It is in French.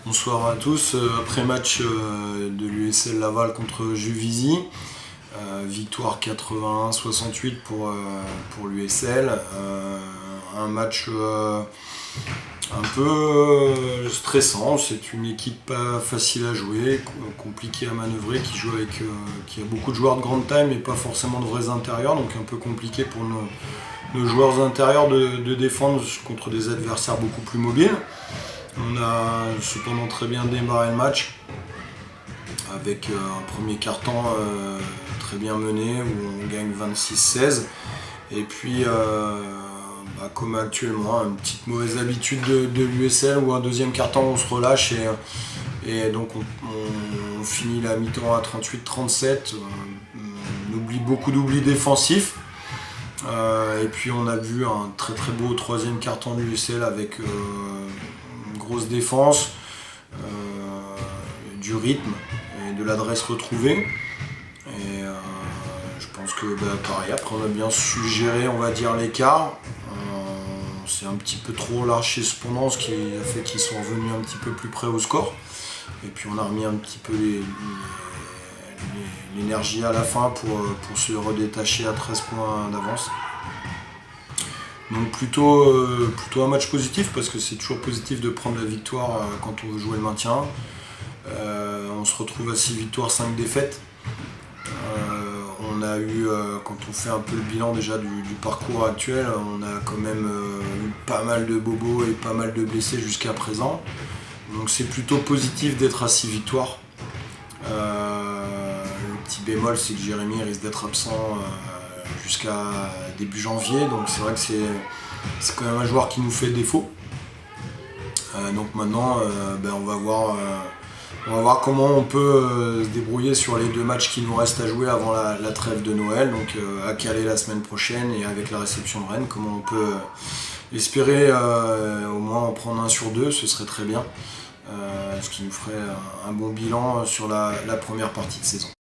Bonsoir à tous. Après match de l'USL Laval contre Juvisy, victoire 81-68 pour l'USL. Un match un peu stressant. C'est une équipe pas facile à jouer, compliquée à manœuvrer, qui a beaucoup de joueurs de grande taille mais pas forcément de vrais intérieurs, donc un peu compliqué pour nos joueurs intérieurs de défendre contre des adversaires beaucoup plus mobiles. On a cependant très bien démarré le match avec un premier quart-temps très bien mené où on gagne 26-16. Et puis, comme actuellement, une petite mauvaise habitude de l'USL où un deuxième quart-temps on se relâche et donc on finit la mi-temps à 38-37. On oublie beaucoup d'oublis défensifs. Et puis on a vu un très très beau troisième quart-temps de l'USL avec grosse défense, du rythme et de l'adresse retrouvée. Et je pense que pareil, après on a bien su gérer, on va dire, l'écart. C'est un petit peu trop lâché cependant, ce qui a fait qu'ils sont revenus un petit peu plus près au score. Et puis on a remis un petit peu l'énergie à la fin pour se redétacher à 13 points d'avance. Donc plutôt un match positif, parce que c'est toujours positif de prendre la victoire quand on veut jouer le maintien. On se retrouve à 6 victoires, 5 défaites. On a eu, quand on fait un peu le bilan déjà du parcours actuel, on a quand même eu pas mal de bobos et pas mal de blessés jusqu'à présent. Donc c'est plutôt positif d'être à 6 victoires. Le petit bémol, c'est que Jérémy risque d'être absent jusqu'à début janvier, donc c'est vrai que c'est quand même un joueur qui nous fait défaut. Donc maintenant on va voir comment on peut se débrouiller sur les 2 matchs qui nous restent à jouer avant la trêve de Noël, donc à Calais la semaine prochaine et avec la réception de Rennes, comment on peut espérer au moins en prendre un sur 2, ce serait très bien, ce qui nous ferait un bon bilan sur la première partie de saison.